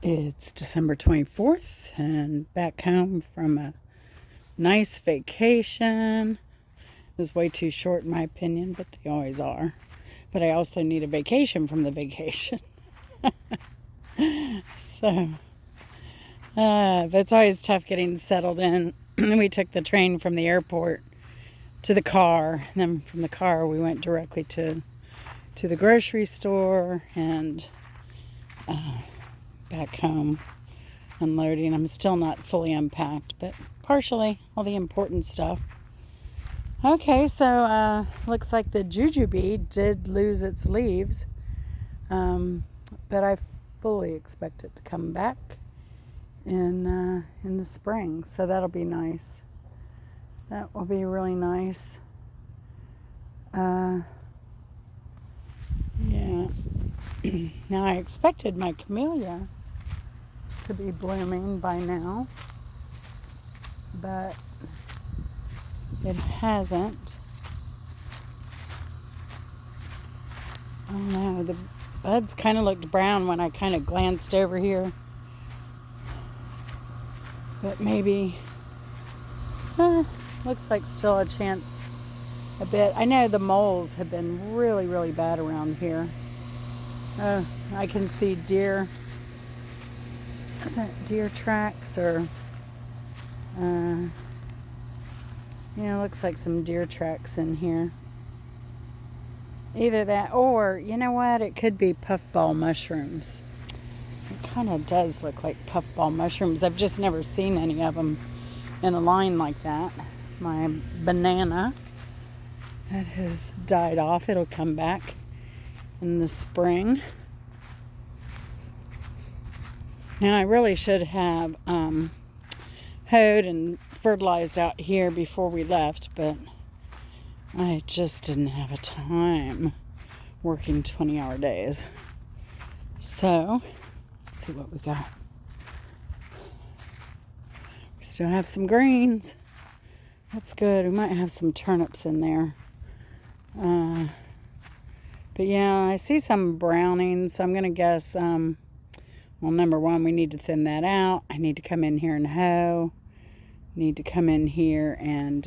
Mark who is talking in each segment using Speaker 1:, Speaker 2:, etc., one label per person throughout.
Speaker 1: It's December 24th and back home from a nice vacation. It was way too short in my opinion, but they always are. But I also need a vacation from the vacation. So, but it's always tough getting settled in. We took the train from the airport to the car. And then from the car we went directly to the grocery store and back home unloading. I'm still not fully unpacked, but partially all the important stuff. Okay, so looks like the jujube did lose its leaves, but I fully expect it to come back in the spring, so that'll be nice. That will be really nice. Yeah. Now I expected my camellia to be blooming by now, but it hasn't. Oh no, the buds kind of looked brown when I kind of glanced over here, but maybe looks like still a chance a bit. I know the moles have been really, really bad around here. I can see deer. Is that deer tracks or looks like some deer tracks in here. Either that or, you know what, it could be puffball mushrooms. It kind of does look like puffball mushrooms. I've just never seen any of them in a line like that. My banana that has died off, it'll come back in the spring. Now I really should have hoed and fertilized out here before we left, but I just didn't have a time working 20-hour days. So, let's see what we got. We still have some greens. That's good. We might have some turnips in there. But yeah, I see some browning, so I'm going to guess, well, number one, we need to thin that out. I need to come in here and hoe. Need to come in here and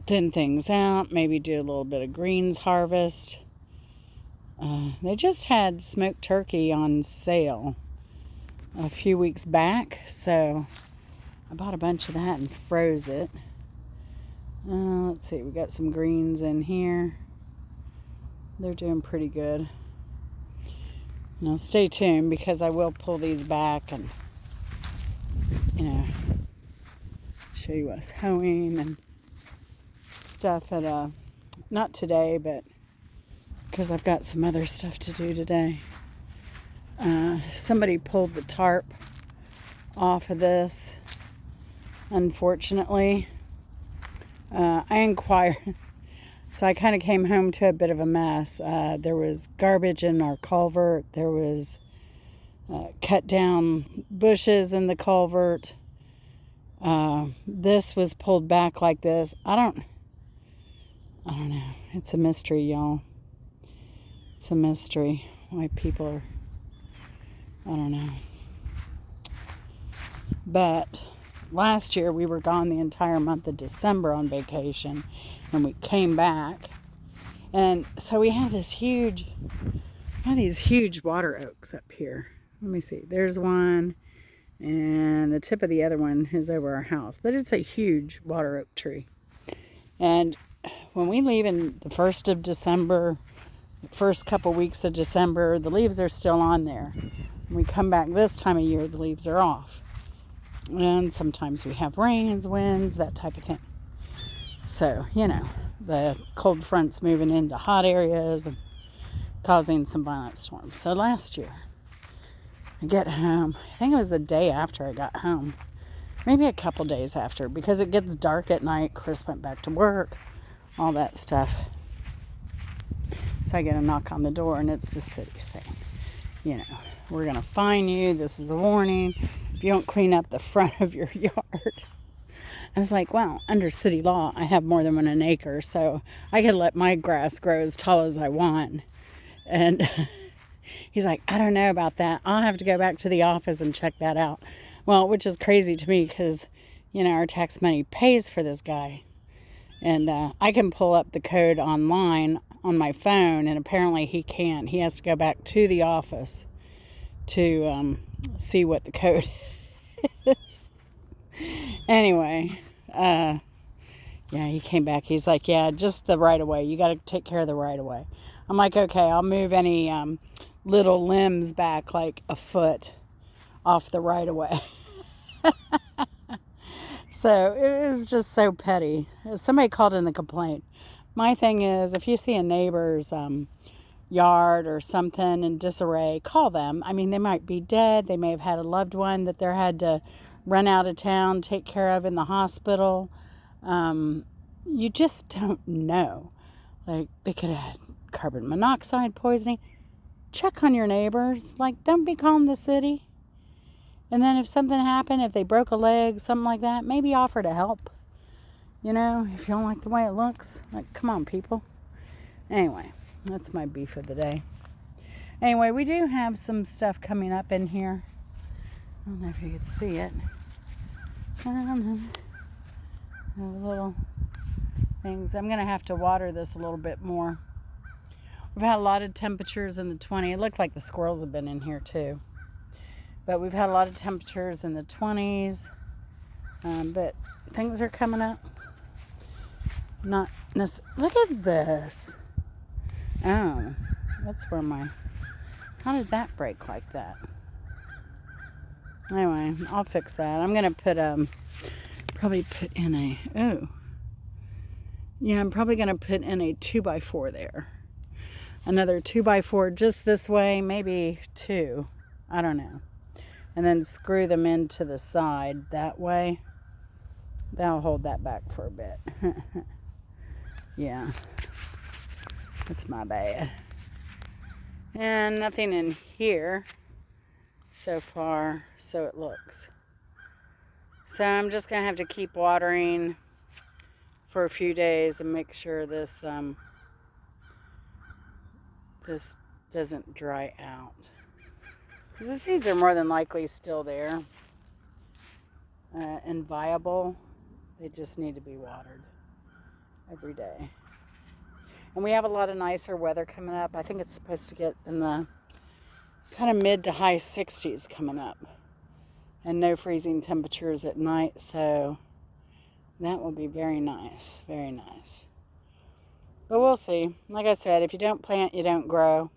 Speaker 1: thin things out. Maybe do a little bit of greens harvest. They just had smoked turkey on sale a few weeks back, so I bought a bunch of that and froze it. Let's see, we got some greens in here. They're doing pretty good. Now stay tuned because I will pull these back and, show you us hoeing and stuff at not today, but because I've got some other stuff to do today. Somebody pulled the tarp off of this, unfortunately. I inquired, so I kind of came home to a bit of a mess. There was garbage in our culvert. There was cut down bushes in the culvert. This was pulled back like this. I don't know. It's a mystery, y'all. It's a mystery why people are, I don't know. But last year we were gone the entire month of December on vacation, and we came back, and so we have these huge water oaks up here. Let me see. There's one, and the tip of the other one is over our house, but it's a huge water oak tree. And when we leave in the 1st of December, the first couple weeks of December, the leaves are still on there. When we come back this time of year, the leaves are off. And sometimes we have rains, winds, that type of thing. So, the cold front's moving into hot areas and causing some violent storms. So last year, I get home. I think it was the day after I got home. Maybe a couple days after, because it gets dark at night. Chris went back to work, all that stuff. So I get a knock on the door, and it's the city saying, we're going to fine you. This is a warning. If you don't clean up the front of your yard. I was like, well, under city law, I have more than an acre, so I could let my grass grow as tall as I want. And he's like, I don't know about that. I'll have to go back to the office and check that out. Well, which is crazy to me because, our tax money pays for this guy. And I can pull up the code online on my phone, and apparently he can't. He has to go back to the office to see what the code is. Anyway, he came back. He's like, yeah, just the right of way. You got to take care of the right of way. I'm like, okay, I'll move any little limbs back like a foot off the right of way. So it was just so petty. Somebody called in the complaint. My thing is, if you see a neighbor's yard or something in disarray, call them. I mean, they might be dead. They may have had a loved one that they had to run out of town, take care of in the hospital. You just don't know. Like, they could have had carbon monoxide poisoning. Check on your neighbors. Like, don't be calling the city. And then if something happened, if they broke a leg, something like that, maybe offer to help. If you don't like the way it looks. Like, come on, people. Anyway, that's my beef of the day. Anyway, we do have some stuff coming up in here. I don't know if you can see it. Little things. I'm going to have to water this a little bit more. We've had a lot of temperatures in the 20s. It looked like the squirrels have been in here too. But we've had a lot of temperatures in the 20s. But things are coming up. Not necessarily. Look at this. Oh, that's where how did that break like that? Anyway, I'll fix that. I'm going to probably put in I'm probably going to put in a 2x4 there. Another 2x4 just this way, maybe 2. I don't know. And then screw them into the side that way. That'll hold that back for a bit. Yeah. That's my bad. And nothing in here so far, so it looks. So I'm just going to have to keep watering for a few days and make sure this doesn't dry out. Because the seeds are more than likely still there and viable. They just need to be watered every day. And we have a lot of nicer weather coming up. I think it's supposed to get in the kind of mid to high 60s coming up. And no freezing temperatures at night. So that will be very nice. Very nice. But we'll see. Like I said, if you don't plant, you don't grow.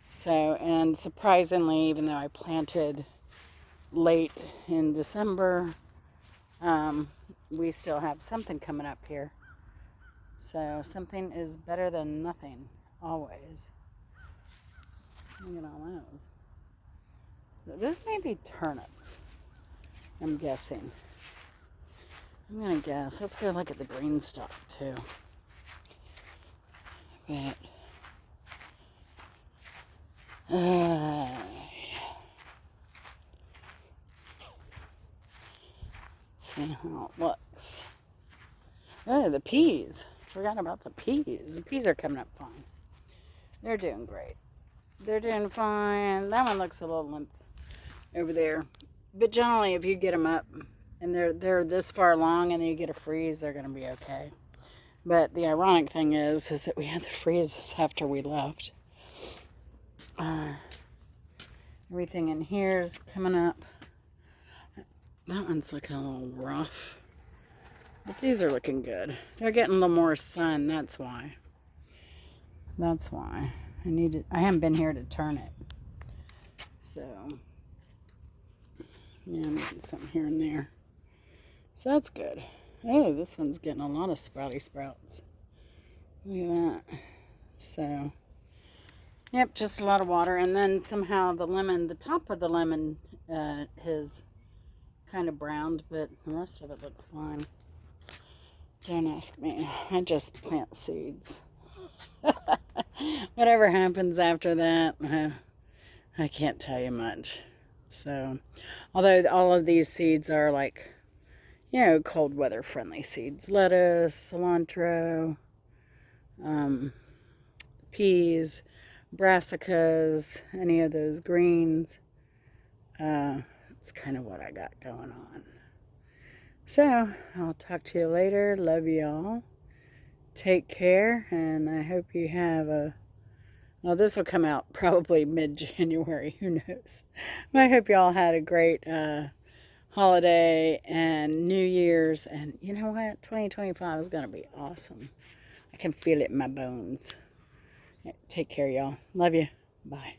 Speaker 1: So, and surprisingly, even though I planted late in December, we still have something coming up here. So something is better than nothing, always. Look at all those. This may be turnips, I'm guessing. I'm going to guess. Let's go look at the green stuff, too. But see how it looks. Oh, the peas. Forgot about the peas. The peas are coming up fine. They're doing great. They're doing fine. That one looks a little limp over there. But generally, if you get them up and they're this far along and then you get a freeze, they're going to be okay. But the ironic thing is that we had the freezes after we left. Everything in here is coming up. That one's looking a little rough. But these are looking good. They're getting a little more sun, that's why. That's why. I haven't been here to turn it. So, yeah, I'm getting some here and there. So that's good. Oh, this one's getting a lot of sprouty sprouts. Look at that. So, yep, just a lot of water. And then somehow the top of the lemon has kind of browned, but the rest of it looks fine. Don't ask me. I just plant seeds. Whatever happens after that, I can't tell you much. So, although all of these seeds are like, cold weather friendly seeds. Lettuce, cilantro, peas, brassicas, any of those greens. It's kind of what I got going on. So, I'll talk to you later. Love y'all. Take care, and I hope you have a... Well, this will come out probably mid-January. Who knows? But I hope y'all had a great holiday and New Year's. And you know what? 2025 is going to be awesome. I can feel it in my bones. Take care, y'all. Love you. Bye.